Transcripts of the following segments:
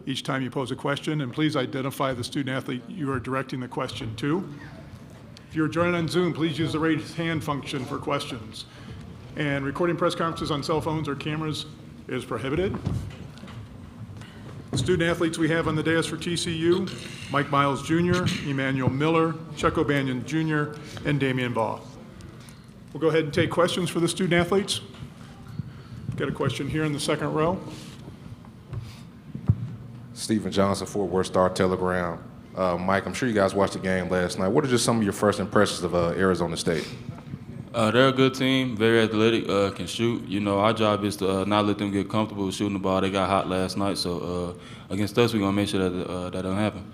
each time you pose a question, and please identify the student athlete you are directing the question to. If you're joining on Zoom, please use the raise hand function for questions. And recording press conferences on cell phones or cameras is prohibited. The student athletes we have on the dais for TCU: Mike Miles Jr., Emmanuel Miller, Chuck O'Banion Jr., and Damian Baugh. We'll go ahead and take questions for the student athletes. Got a question here in the second row. Stephen Johnson, Fort Worth Star-Telegram. Mike, I'm sure you guys watched the game last night. What are just some of your first impressions of Arizona State? They're a good team, very athletic, can shoot. You know, our job is to not let them get comfortable with shooting the ball. They got hot last night, so against us, we're going to make sure that that don't happen.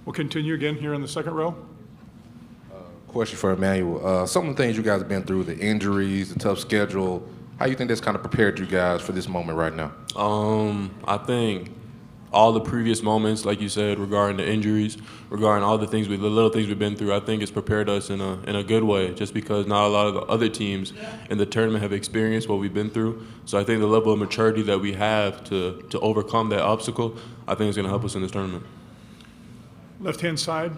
We'll continue again here in the second row. Question for Emmanuel. Some of the things you guys have been through, the injuries, the tough schedule, how do you think that's kind of prepared you guys for this moment right now? I think all the previous moments, like you said, regarding the injuries, regarding all the things, the little things we've been through, I think it's prepared us in a good way, just because not a lot of the other teams in the tournament have experienced what we've been through. So I think the level of maturity that we have to overcome that obstacle, I think is going to help us in this tournament. Left-hand side.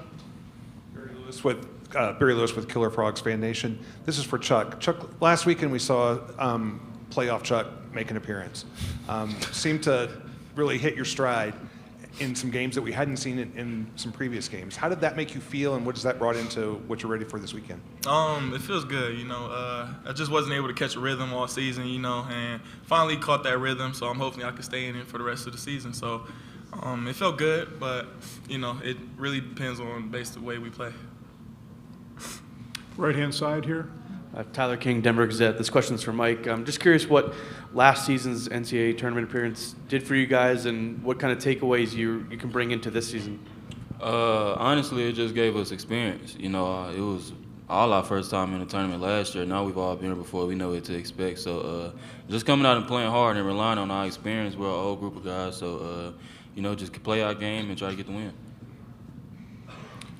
Barry Lewis with Killer Frogs Fan Nation. This is for Chuck. Chuck, last weekend we saw playoff Chuck make an appearance. Seemed to really hit your stride in some games that we hadn't seen in some previous games. How did that make you feel, and what does that brought into what you're ready for this weekend? It feels good, you know. I just wasn't able to catch a rhythm all season, you know, and finally caught that rhythm, so I'm hoping I can stay in it for the rest of the season. So it felt good, but, you know, it really depends on based the way we play. Right-hand side here. Tyler King, Denver Gazette. This question is for Mike. I'm just curious what last season's NCAA tournament appearance did for you guys, and what kind of takeaways you can bring into this season. Honestly, it just gave us experience. You know, it was all our first time in the tournament last year. Now we've all been here before. We know what to expect. So just coming out and playing hard and relying on our experience. We're an old group of guys. So, you know, just play our game and try to get the win.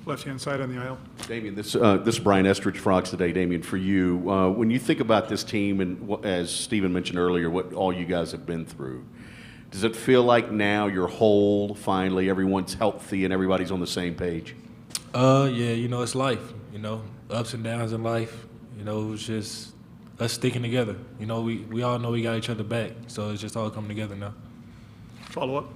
Left-hand side on the aisle. Damian, this is Brian Estridge, Frogs Today. Damian, for you, when you think about this team and as Stephen mentioned earlier, what all you guys have been through, does it feel like now you're whole, finally, everyone's healthy and everybody's on the same page? Yeah, you know, it's life, you know, ups and downs in life. You know, it's just us sticking together. You know, we all know we got each other back, so it's just all coming together now. Follow-up.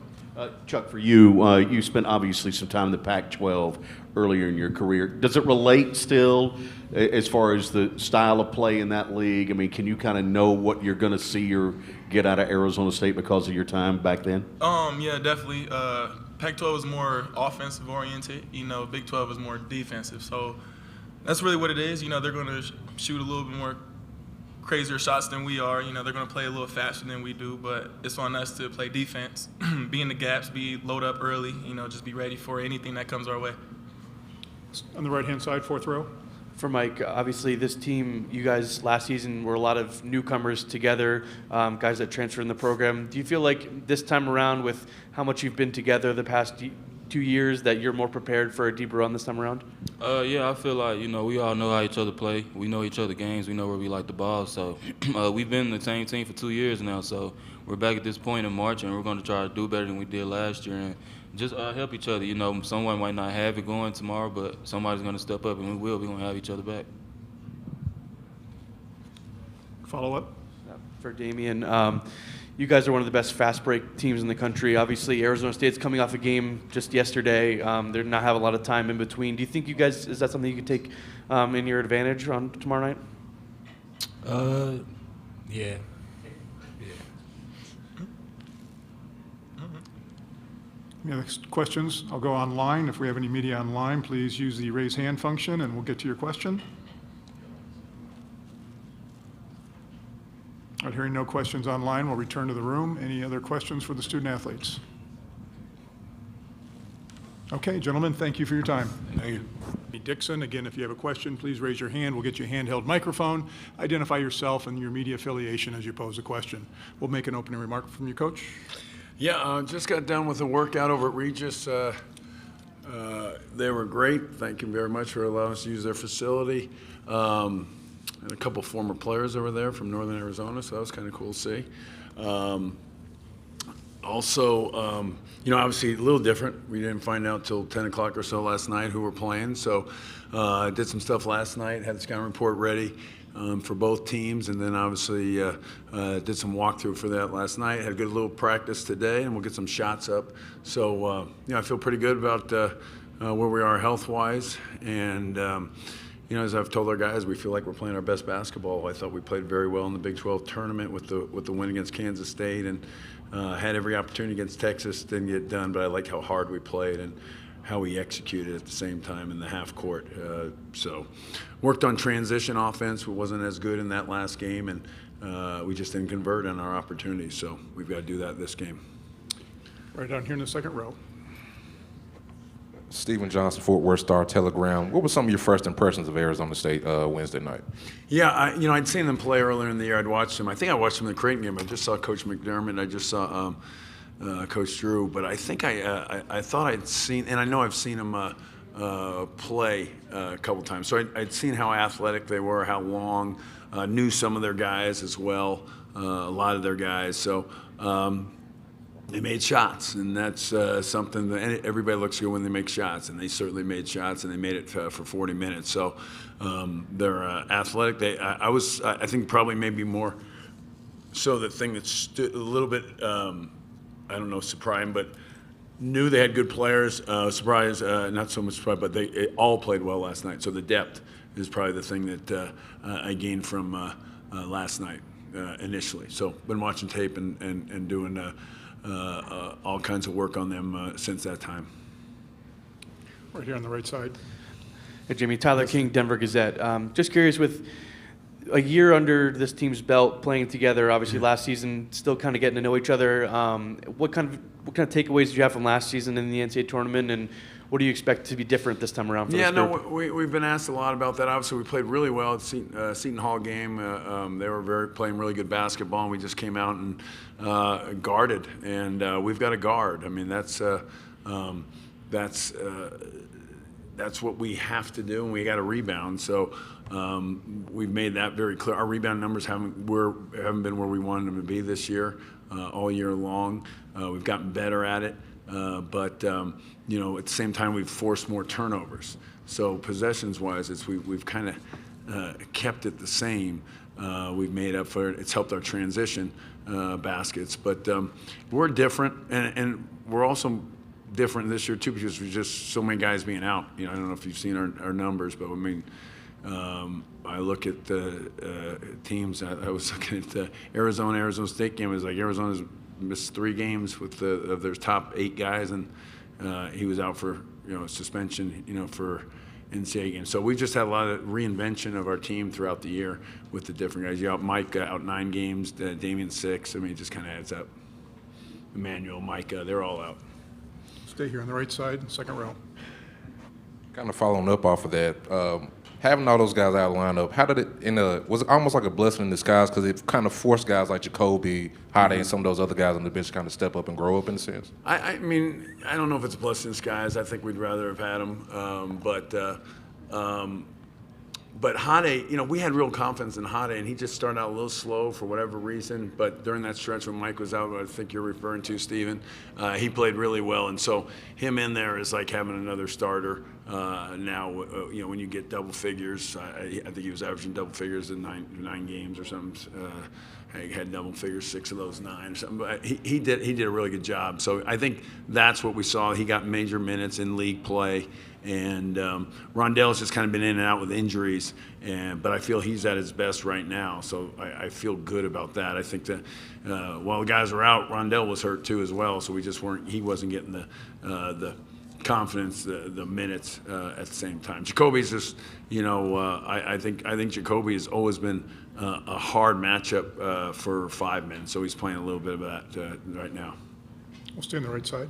Chuck, for you, you spent obviously some time in the Pac-12 earlier in your career. Does it relate still as far as the style of play in that league? I mean, can you kind of know what you're going to see or get out of Arizona State because of your time back then? Yeah, definitely. Pac-12 is more offensive oriented. You know, Big 12 is more defensive. So that's really what it is. You know, they're going to shoot a little bit more crazier shots than we are. You know, they're going to play a little faster than we do, but it's on us to play defense, be in the gaps, load up early, you know, just be ready for anything that comes our way. On the right-hand side, fourth row. For Mike, obviously this team, you guys last season were a lot of newcomers together, guys that transferred in the program. Do you feel like this time around, with how much you've been together the past 2 years, that you're more prepared for a deeper run this time around? Yeah, I feel like, you know, we all know how each other play. We know each other games. We know where we like the ball. So we've been the same team for 2 years now. So we're back at this point in March, and we're going to try to do better than we did last year and just help each other. You know, someone might not have it going tomorrow, but somebody's going to step up, and we will. We're going to have each other back. Follow-up. For Damian, you guys are one of the best fast break teams in the country. Obviously, Arizona State's coming off a game just yesterday. They're not have a lot of time in between. Do you think you guys, is that something you could take in your advantage on tomorrow night? Yeah. Any other questions? I'll go online. If we have any media online, please use the raise hand function and we'll get to your question. All right, hearing no questions online, we'll return to the room. Any other questions for the student athletes? Okay, gentlemen, thank you for your time. Thank you. Dixon, again, if you have a question, please raise your hand. We'll get you a handheld microphone. Identify yourself and your media affiliation as you pose a question. We'll make an opening remark from you, Coach. Yeah, just got done with a workout over at Regis. They were great. Thank you very much for allowing us to use their facility. And a couple former players over there from Northern Arizona, so that was kind of cool to see. Also, obviously a little different. We didn't find out till 10 o'clock or so last night who we're playing. So I did some stuff last night, had the scouting report ready for both teams, and then obviously did some walkthrough for that last night. Had a good little practice today, and we'll get some shots up. So, I feel pretty good about where we are health-wise. And, as I've told our guys, we feel like we're playing our best basketball. I thought we played very well in the Big 12 tournament with the win against Kansas State, and had every opportunity against Texas, didn't get done, but I like how hard we played and how we executed at the same time in the half court. So worked on transition offense. It wasn't as good in that last game, and we just didn't convert on our opportunities. So we've got to do that this game. Right down here in the second row. Stephen Johnson, Fort Worth Star-Telegram. What were some of your first impressions of Arizona State Wednesday night? Yeah, I'd seen them play earlier in the year. I'd watched them. I think I watched them in the Creighton game. I just saw Coach McDermott. I just saw Coach Drew. But I think I thought I'd seen, and I know I've seen them play a couple times. So I'd seen how athletic they were, how long, knew some of their guys as well, a lot of their guys. So they made shots, and that's something that everybody looks good when they make shots, and they certainly made shots, and they made it for 40 minutes. So they're athletic. I think probably maybe more so the thing that stood a little bit, I don't know, surprising, but knew they had good players. Surprised, not so much surprised, but they all played well last night. So the depth is probably the thing that I gained from last night initially. So been watching tape and doing all kinds of work on them since that time. Right here on the right side. Hey, Jamie, Tyler King, Denver Gazette. Just curious, with a year under this team's belt, playing together, obviously last season, still kind of getting to know each other. What kind of takeaways did you have from last season in the NCAA tournament, and what do you expect to be different this time around for this group? We've been asked a lot about that. Obviously, we played really well at Seton Hall game. They were playing really good basketball, and we just came out and guarded. And we've got a guard. I mean, that's what we have to do, and we got to rebound. So we've made that very clear. Our rebound numbers haven't been where we wanted them to be this year, all year long. We've gotten better at it. But at the same time, we've forced more turnovers. So possessions-wise, we've kind of kept it the same. We've made up for it. It's helped our transition baskets. But we're different, and we're also different this year too, because there's just so many guys being out. I don't know if you've seen our numbers, but I mean, I look at the teams. I was looking at the Arizona State game. It was like Arizona's missed 3 games of their top 8 guys, and he was out for suspension for NCAA games. So we just had a lot of reinvention of our team throughout the year with the different guys. Mike out 9 games, Damian 6. I mean, it just kind of adds up. Emmanuel, Micah, they're all out. Stay here on the right side, second row. Kind of following up off of that, having all those guys out of the lineup, how did it was it almost like a blessing in disguise, because it kind of forced guys like Jacoby, Hade, and some of those other guys on the bench to kind of step up and grow up in a sense? I mean, I don't know if it's a blessing in disguise. I think we'd rather have had him. But Hade, we had real confidence in Hade, and he just started out a little slow for whatever reason. But during that stretch when Mike was out, what I think you're referring to, Steven, he played really well. And so him in there is like having another starter now. When you get double figures, I think he was averaging double figures in nine games or something. He had double figures, 6 of those 9 or something. But he did a really good job. So I think that's what we saw. He got major minutes in league play. And Rondell's just kind of been in and out with injuries, but I feel he's at his best right now, so I feel good about that. I think that while the guys were out, Rondell was hurt too as well, so he wasn't getting the confidence, the minutes at the same time. Jacoby's just, I think Jacoby has always been a hard matchup for 5 men, so he's playing a little bit of that right now. We'll stay on the right side.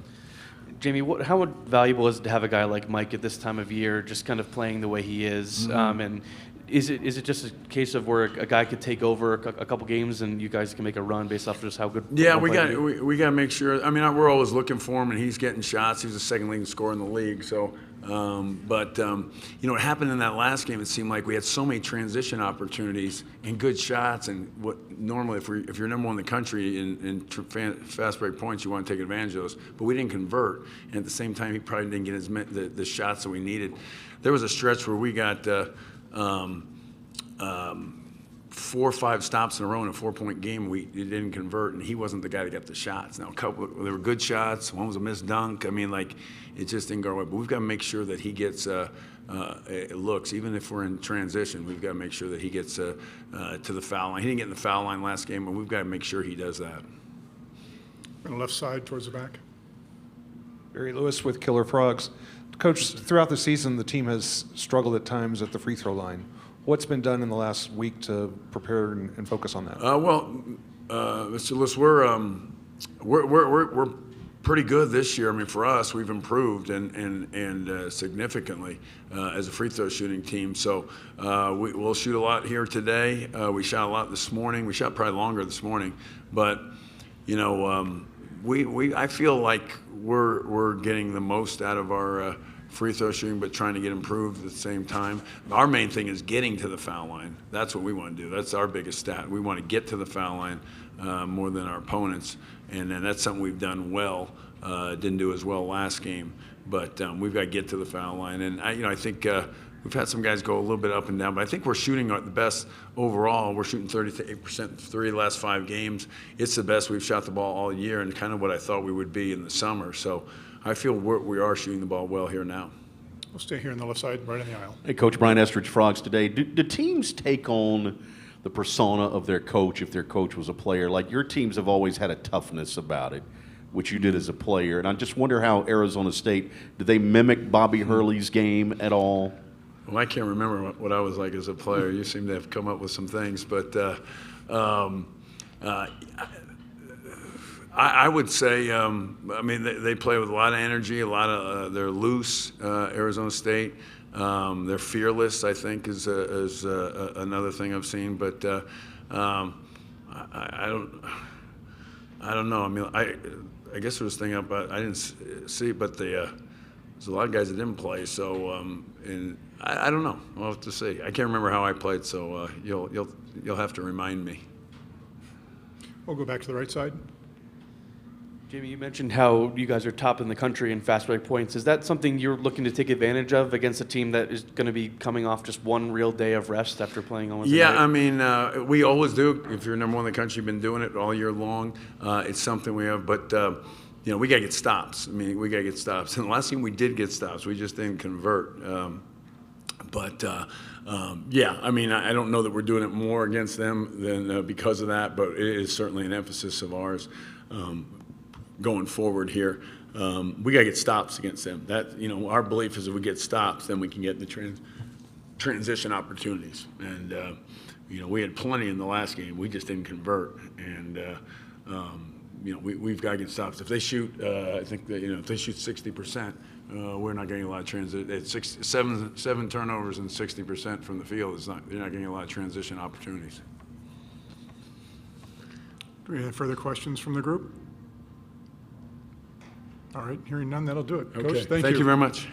Jamie, how valuable is it to have a guy like Mike at this time of year, just kind of playing the way he is? And is it just a case of where a guy could take over a couple games and you guys can make a run based off of just how good? Yeah, we got to make sure. I mean, we're always looking for him, and he's getting shots. He's the second leading scorer in the league, so What happened in that last game, it seemed like we had so many transition opportunities and good shots. And what normally, if you're number one in the country in fast break points, you want to take advantage of those. But we didn't convert. And at the same time, he probably didn't get the shots that we needed. There was a stretch where we got 4 or 5 stops in a row in a 4-point game. We didn't convert, and he wasn't the guy that got the shots. Now, there were good shots. One was a missed dunk. I mean, it just didn't go away. But we've got to make sure that he gets looks, even if we're in transition. We've got to make sure that he gets to the foul line. He didn't get in the foul line last game, but we've got to make sure he does that. On the left side towards the back. Barry Lewis with Killer Frogs. Coach, throughout the season, the team has struggled at times at the free throw line. What's been done in the last week to prepare and focus on that? Mr. Lewis, we're pretty good this year. I mean, for us, we've improved and significantly as a free throw shooting team. So we'll shoot a lot here today. We shot a lot this morning. We shot probably longer this morning, but I feel like we're getting the most out of our free throw shooting, but trying to get improved at the same time. Our main thing is getting to the foul line. That's what we want to do. That's our biggest stat. We want to get to the foul line more than our opponents, and then that's something we've done well. Didn't do as well last game, but we've got to get to the foul line. And I think we've had some guys go a little bit up and down, but I think we're shooting the best overall. We're shooting 38% 3 the last 5 games. It's the best we've shot the ball all year, and kind of what I thought we would be in the summer. So I feel we are shooting the ball well here now. We'll stay here on the left side, right in the aisle. Hey, Coach Brian Estridge, Frogs today. Do teams take on the persona of their coach if their coach was a player? Like your teams have always had a toughness about it, which you did as a player. And I just wonder how Arizona State, did they mimic Bobby Hurley's game at all? Well, I can't remember what I was like as a player. You seem to have come up with some things, but I would say, they play with a lot of energy, they're loose, Arizona State. They're fearless, I think, is another thing I've seen. But I don't know. I mean, I guess there was a thing up, but I didn't see, but there's a lot of guys that didn't play. So, and I don't know. We'll have to see. I can't remember how I played, so you'll have to remind me. We'll go back to the right side. Jamie, you mentioned how you guys are top in the country in fast break points. Is that something you're looking to take advantage of against a team that is going to be coming off just one real day of rest after playing on Wednesday night? I mean, we always do. If you're number one in the country, you've been doing it all year long. It's something we have, but we got to get stops. I mean, we got to get stops. And the last game we did get stops. We just didn't convert. I mean, I don't know that we're doing it more against them than because of that, but it is certainly an emphasis of ours. Going forward here, we got to get stops against them. That our belief is if we get stops, then we can get the transition opportunities. And we had plenty in the last game. We just didn't convert. And we've got to get stops. If they shoot, I think that if they shoot 60%, we're not getting a lot of transition. It's 7 turnovers and 60% from the field. They're not getting a lot of transition opportunities. Do we have further questions from the group? All right, hearing none, that'll do it. Okay. Coach, thank you. Thank you very much.